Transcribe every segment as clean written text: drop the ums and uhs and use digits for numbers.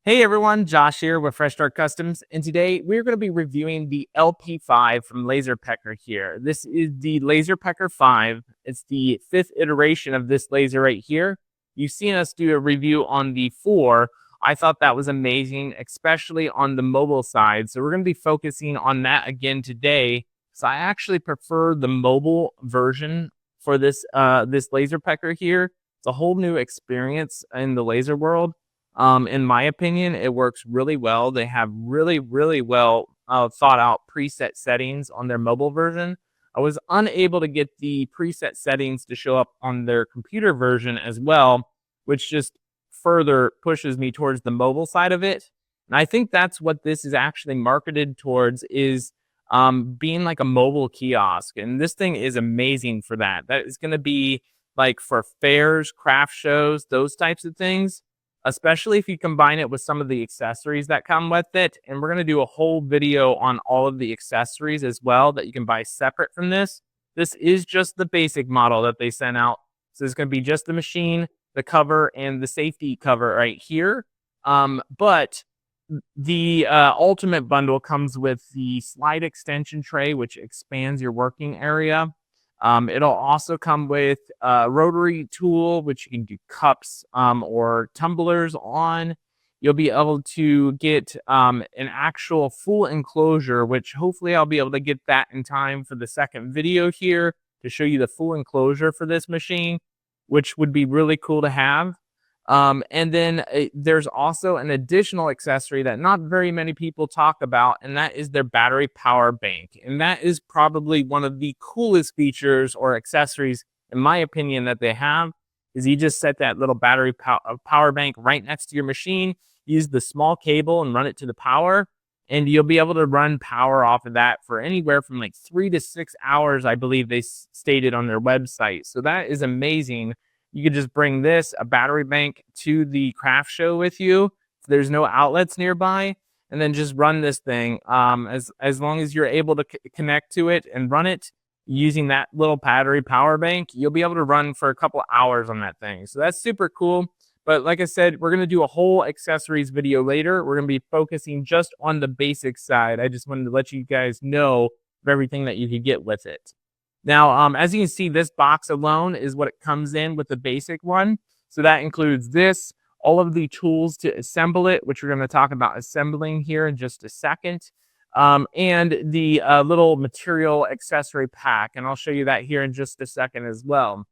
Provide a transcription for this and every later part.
Hey everyone, Josh here with Fresh Start Customs, and today we're going to be reviewing the LP5 from LaserPecker here. This is the LaserPecker 5. It's the 5th iteration of this laser right here. You've seen us do a review on the 4. I thought that was amazing, especially on the mobile side. So we're going to be focusing on that again today. So I actually prefer the mobile version for this LaserPecker here. It's a whole new experience in the laser world. In my opinion, it works really well. They have really well thought out preset settings on their mobile version. I was unable to get the preset settings to show up on their computer version as well, which just further pushes me towards the mobile side of it. And I think that's what this is actually marketed towards, is being like a mobile kiosk. And this thing is amazing for that. That is going to be like for fairs, craft shows, those types of things, especially if you combine it with some of the accessories that come with it. And we're going to do a whole video on all of the accessories as well that you can buy separate from this. This is just the basic model that they sent out. So it's going to be just the machine, the cover, and the safety cover right here. But the ultimate bundle comes with the slide extension tray, which expands your working area. It'll also come with a rotary tool, which you can do cups or tumblers on. You'll be able to get an actual full enclosure, which hopefully I'll be able to get that in time for the second video here to show you the full enclosure for this machine, which would be really cool to have. And then there's also an additional accessory that not very many people talk about, and that is their battery power bank. And that is probably one of the coolest features or accessories, in my opinion, that they have, is you just set that little battery power bank right next to your machine, use the small cable and run it to the power, and you'll be able to run power off of that for anywhere from like 3 to 6 hours, I believe they stated on their website. So that is amazing. You could just bring a battery bank, to the craft show with you if there's no outlets nearby, and then just run this thing. As long as you're able to connect to it and run it using that little battery power bank, you'll be able to run for a couple hours on that thing. So that's super cool. But like I said, we're going to do a whole accessories video later. We're going to be focusing just on the basic side. I just wanted to let you guys know of everything that you could get with it. Now, as you can see, this box alone is what it comes in with the basic one. So that includes this, all of the tools to assemble it, which we're going to talk about assembling here in just a second, and the little material accessory pack. And I'll show you that here in just a second as well.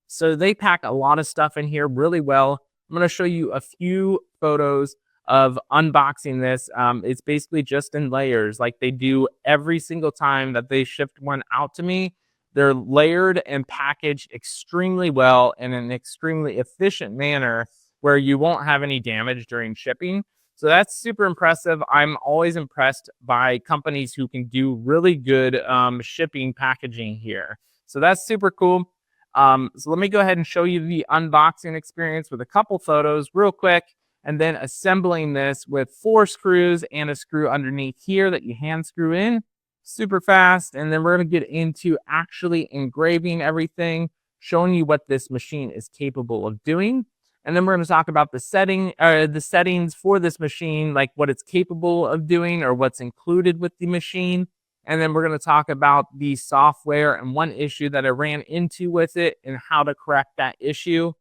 So they pack a lot of stuff in here really well. I'm going to show you a few photos of unboxing this. It's basically just in layers like they do every single time that they shipped one out to me. They're layered and packaged extremely well in an extremely efficient manner where you won't have any damage during shipping. So that's super impressive. I'm always impressed by companies who can do really good shipping packaging here. So that's super cool. So let me go ahead and show you the unboxing experience with a couple photos real quick, and then assembling this with 4 screws and a screw underneath here that you hand screw in super fast. And then we're going to get into actually engraving everything, showing you what this machine is capable of doing. And then we're going to talk about the settings for this machine, like what it's capable of doing or what's included with the machine. And then we're going to talk about the software and one issue that I ran into with it and how to correct that issue.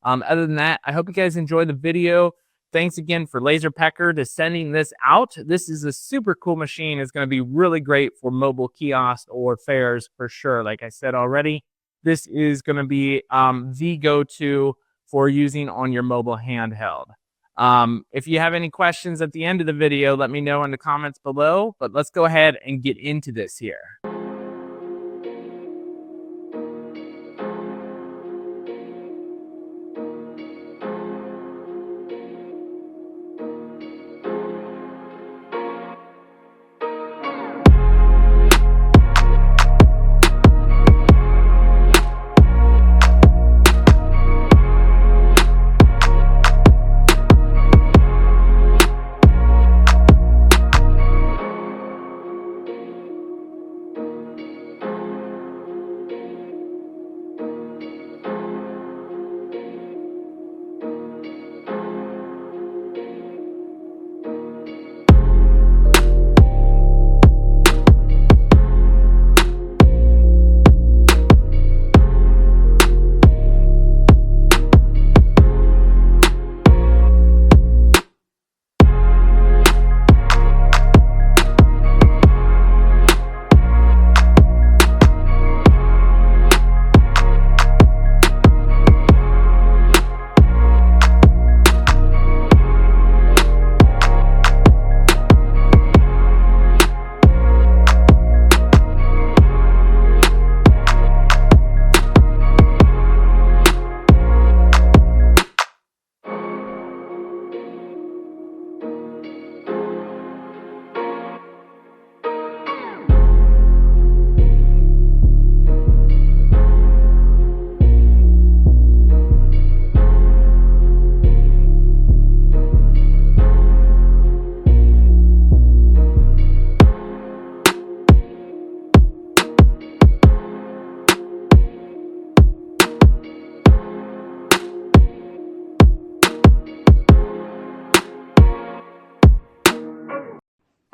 Other than that, I hope you guys enjoyed the video. Thanks again for LaserPecker to sending this out. This is a super cool machine. It's going to be really great for mobile kiosks or fairs for sure. Like I said already, this is going to be the go-to for using on your mobile handheld. If you have any questions at the end of the video, let me know in the comments below. But let's go ahead and get into this here.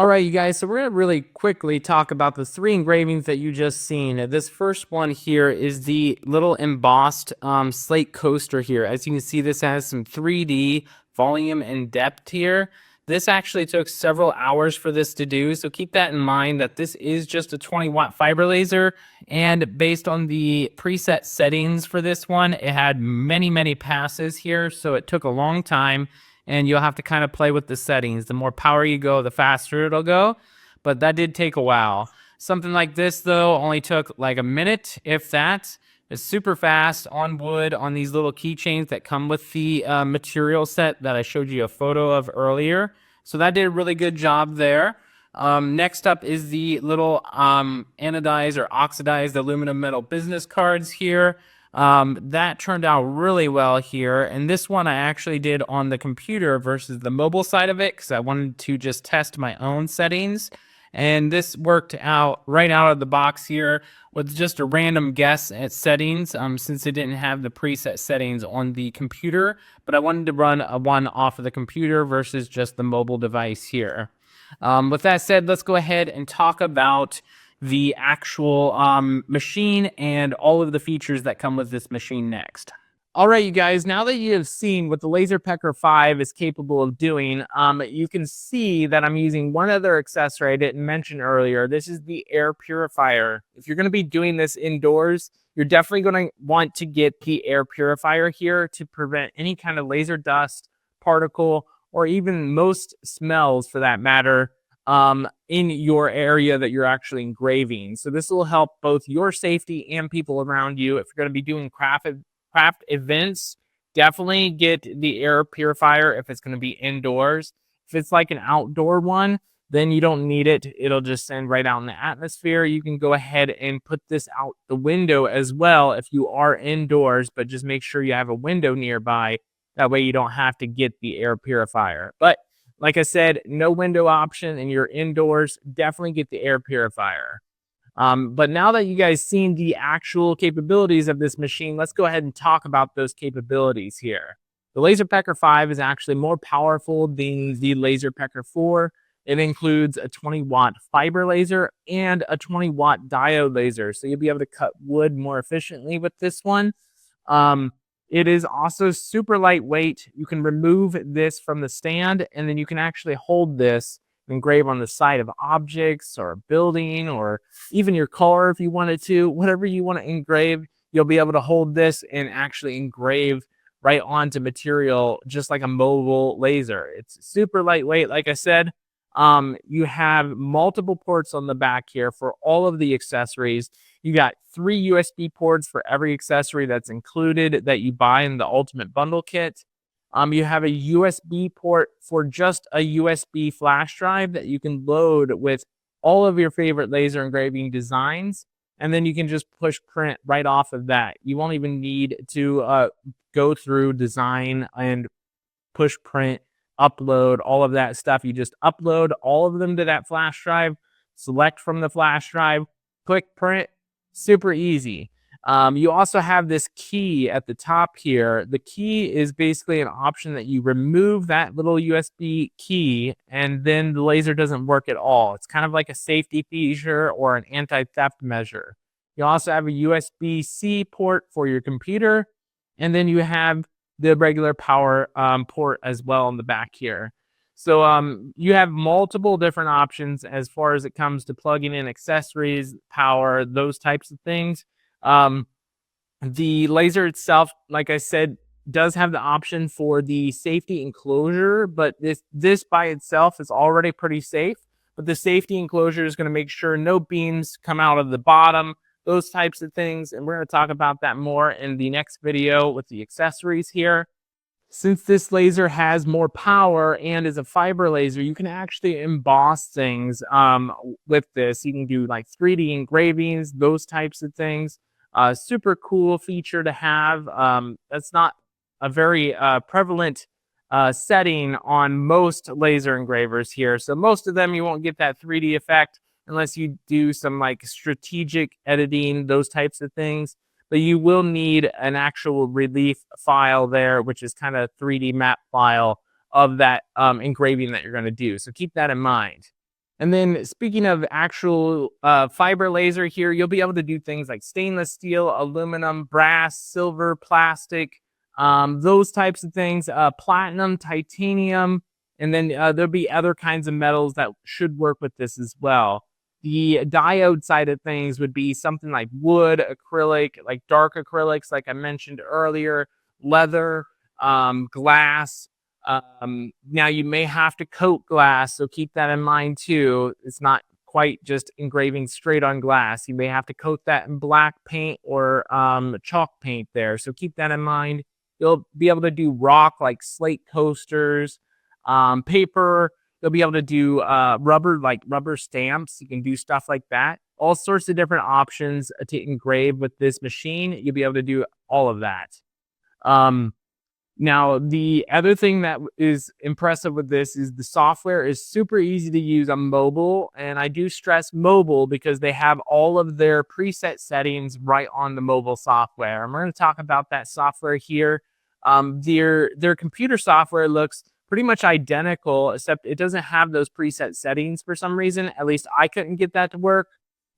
All right, you guys, so we're going to really quickly talk about the three engravings that you just seen. This first one here is the little embossed slate coaster here. As you can see, this has some 3D volume and depth here. This actually took several hours for this to do, so keep that in mind that this is just a 20-watt fiber laser, and based on the preset settings for this one, it had many passes here, so it took a long time. And you'll have to kind of play with the settings. The more power you go, the faster it'll go. But that did take a while. Something like this, though, only took like a minute, if that. It's super fast on wood on these little keychains that come with the material set that I showed you a photo of earlier. So that did a really good job there. Next up is the little anodized or oxidized aluminum metal business cards here. That turned out really well here, and this one I actually did on the computer versus the mobile side of it because I wanted to just test my own settings, and this worked out right out of the box here with just a random guess at settings since it didn't have the preset settings on the computer, but I wanted to run a one off of the computer versus just the mobile device here. With that said, let's go ahead and talk about the actual machine and all of the features that come with this machine next. All right, you guys, now that you have seen what the LaserPecker 5 is capable of doing, you can see that I'm using one other accessory I didn't mention earlier. This is the air purifier. If you're going to be doing this indoors, you're definitely going to want to get the air purifier here to prevent any kind of laser dust, particle, or even most smells for that matter in your area that you're actually engraving. So this will help both your safety and people around you. If you're going to be doing craft events, definitely get the air purifier if it's going to be indoors. If it's like an outdoor one, then you don't need it. It'll just send right out in the atmosphere. You can go ahead and put this out the window as well if you are indoors, but just make sure you have a window nearby. That way you don't have to get the air purifier. But like I said, no window option and you're indoors, definitely get the air purifier. But now that you guys seen the actual capabilities of this machine, let's go ahead and talk about those capabilities here. The LaserPecker 5 is actually more powerful than the LaserPecker 4. It includes a 20-watt fiber laser and a 20-watt diode laser, so you'll be able to cut wood more efficiently with this one. It is also super lightweight. You can remove this from the stand, and then you can actually hold this and engrave on the side of objects or a building or even your car if you wanted to. Whatever you want to engrave, you'll be able to hold this and actually engrave right onto material just like a mobile laser. It's super lightweight, like I said. You have multiple ports on the back here for all of the accessories. You got 3 USB ports for every accessory that's included that you buy in the Ultimate Bundle Kit. You have a USB port for just a USB flash drive that you can load with all of your favorite laser engraving designs, and then you can just push print right off of that. You won't even need to go through design and push print, upload, all of that stuff. You just upload all of them to that flash drive, select from the flash drive, click print. Super easy. You also have this key at the top here. The key is basically an option that you remove that little USB key and then the laser doesn't work at all. It's kind of like a safety feature or an anti-theft measure. You also have a USB-C port for your computer, and then you have the regular power port as well in the back here. So you have multiple different options as far as it comes to plugging in accessories, power, those types of things. The laser itself, like I said, does have the option for the safety enclosure, but this by itself is already pretty safe. But the safety enclosure is going to make sure no beams come out of the bottom, those types of things. And we're going to talk about that more in the next video with the accessories here. Since this laser has more power and is a fiber laser, you can actually emboss things with this. You can do like 3D engravings, those types of things. Super cool feature to have. That's not a very prevalent setting on most laser engravers here. So most of them, you won't get that 3D effect unless you do some like strategic editing, those types of things. But you will need an actual relief file there, which is kind of 3D map file of that engraving that you're going to do. So keep that in mind. And then speaking of actual fiber laser here, you'll be able to do things like stainless steel, aluminum, brass, silver, plastic, those types of things, platinum, titanium, and then there'll be other kinds of metals that should work with this as well. The diode side of things would be something like wood, acrylic, like dark acrylics, like I mentioned earlier, leather, glass. Now you may have to coat glass, so keep that in mind too. It's not quite just engraving straight on glass. You may have to coat that in black paint or chalk paint there. So keep that in mind. You'll be able to do rock like slate coasters, paper. You'll be able to do rubber like rubber stamps. You can do stuff like that. All sorts of different options to engrave with this machine. You'll be able to do all of that. Now, the other thing that is impressive with this is the software is super easy to use on mobile. And I do stress mobile because they have all of their preset settings right on the mobile software. And we're going to talk about that software here. Their computer software looks pretty much identical, except it doesn't have those preset settings for some reason. At least I couldn't get that to work.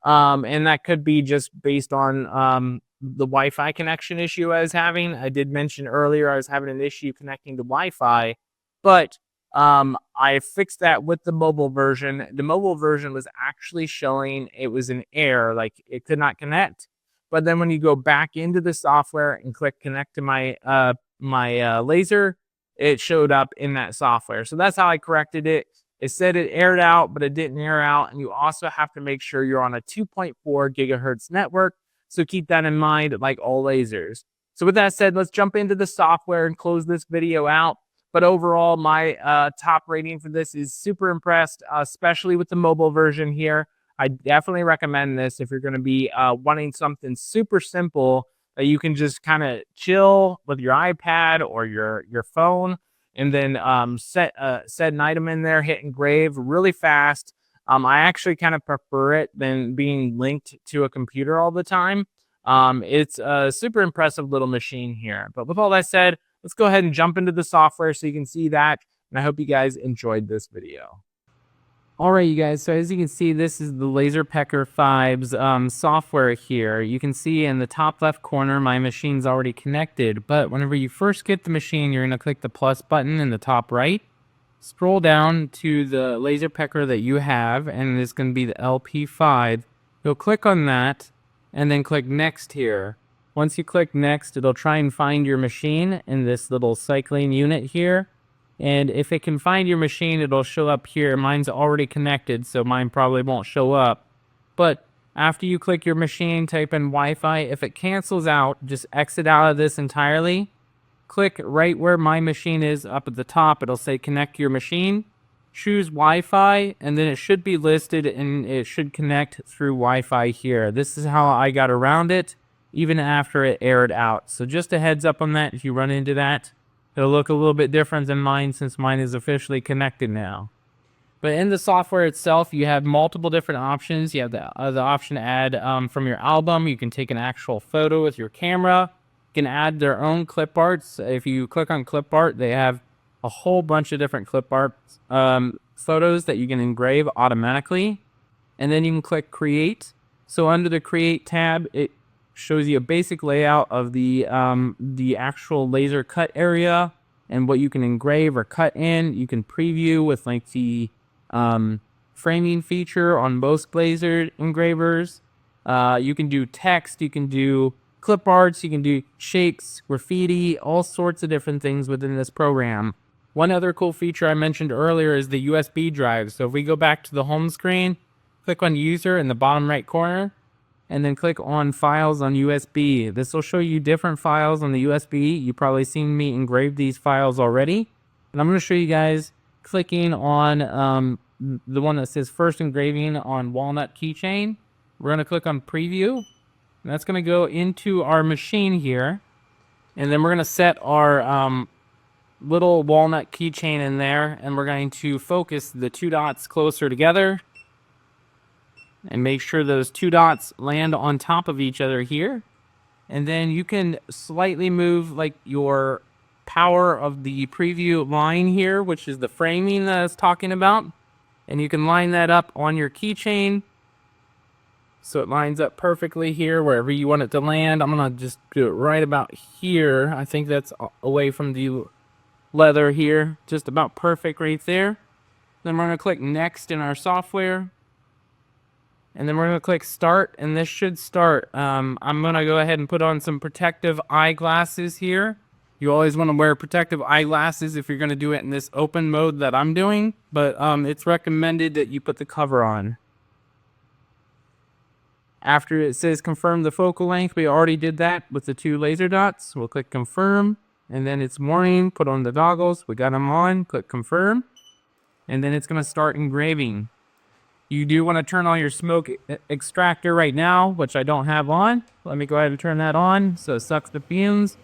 And that could be just based on the Wi-Fi connection issue I was having. I did mention earlier I was having an issue connecting to Wi-Fi, but I fixed that with the mobile version. The mobile version was actually showing it was an error, like it could not connect. But then when you go back into the software and click connect to my laser, it showed up in that software. So that's how I corrected it. It said it aired out, but it didn't air out. And you also have to make sure you're on a 2.4 gigahertz network. So keep that in mind, like all lasers. So with that said, let's jump into the software and close this video out. But overall, my top rating for this is super impressed, especially with the mobile version here. I definitely recommend this if you're going to be wanting something super simple that you can just kind of chill with your iPad or your phone, and then set an item in there, hit engrave really fast. I actually kind of prefer it than being linked to a computer all the time. It's a super impressive little machine here. But with all that said, let's go ahead and jump into the software so you can see that. And I hope you guys enjoyed this video. All right, you guys, so as you can see, this is the LaserPecker 5's software here. You can see in the top left corner, my machine's already connected, but whenever you first get the machine, you're going to click the plus button in the top right, scroll down to the LaserPecker that you have, and it's going to be the LP5. You'll click on that, and then click next here. Once you click next, it'll try and find your machine in this little cycling unit here. And if it can find your machine, it'll show up here. Mine's already connected, so mine probably won't show up. But after you click your machine, type in Wi-Fi. If it cancels out, just exit out of this entirely. Click right where my machine is up at the top. It'll say connect your machine. Choose Wi-Fi, and then it should be listed, and it should connect through Wi-Fi here. This is how I got around it, even after it aired out. So just a heads up on that if you run into that. It'll look a little bit different than mine since mine is officially connected now. But in the software itself, you have multiple different options. You have the option to add from your album. You can take an actual photo with your camera. You can add their own clip arts. If you click on clip art, they have a whole bunch of different clip art photos that you can engrave automatically. And then you can click create. So under the create tab, it shows you a basic layout of the actual laser cut area and what you can engrave or cut in. You can preview with like the framing feature on most laser engravers. You can do text, you can do clip arts, you can do shapes, graffiti, all sorts of different things within this program. One other cool feature I mentioned earlier is the USB drive. So if we go back to the home screen, click on user in the bottom right corner, and then click on files on USB. This will show you different files on the USB. You've probably seen me engrave these files already. And I'm going to show you guys clicking on the one that says first engraving on walnut keychain. We're going to click on preview. And that's going to go into our machine here. And then we're going to set our little walnut keychain in there. And we're going to focus the two dots closer together. And make sure those two dots land on top of each other here. And then you can slightly move like your power of the preview line here, which is the framing that I was talking about. And you can line that up on your keychain so it lines up perfectly here wherever you want it to land. I'm gonna just do it right about here. I think that's away from the leather here, just about perfect right there. Then we're gonna click next in our software, and then we're gonna click start, and this should start. I'm gonna go ahead and put on some protective eyeglasses here. You always want to wear protective eyeglasses if you're going to do it in this open mode that I'm doing, but it's recommended that you put the cover on. After it says confirm the focal length, we already did that with the 2 laser dots. We'll click confirm, and then it's warning, put on the goggles. We got them on, click confirm, and then it's going to start engraving. You do want to turn on your smoke extractor right now, which I don't have on. Let me go ahead and turn that on so it sucks the fumes.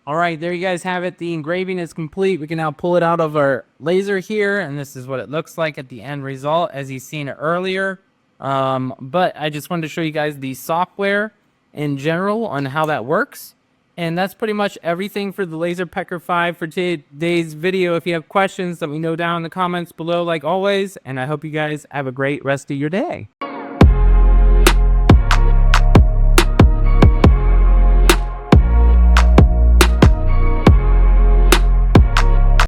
All right, there you guys have it. The engraving is complete. We can now pull it out of our laser here, and this is what it looks like at the end result, as you've seen it earlier. But I just wanted to show you guys the software in general on how that works. And that's pretty much everything for the LaserPecker 5 for today's video. If you have questions, let me know down in the comments below like always. And I hope you guys have a great rest of your day.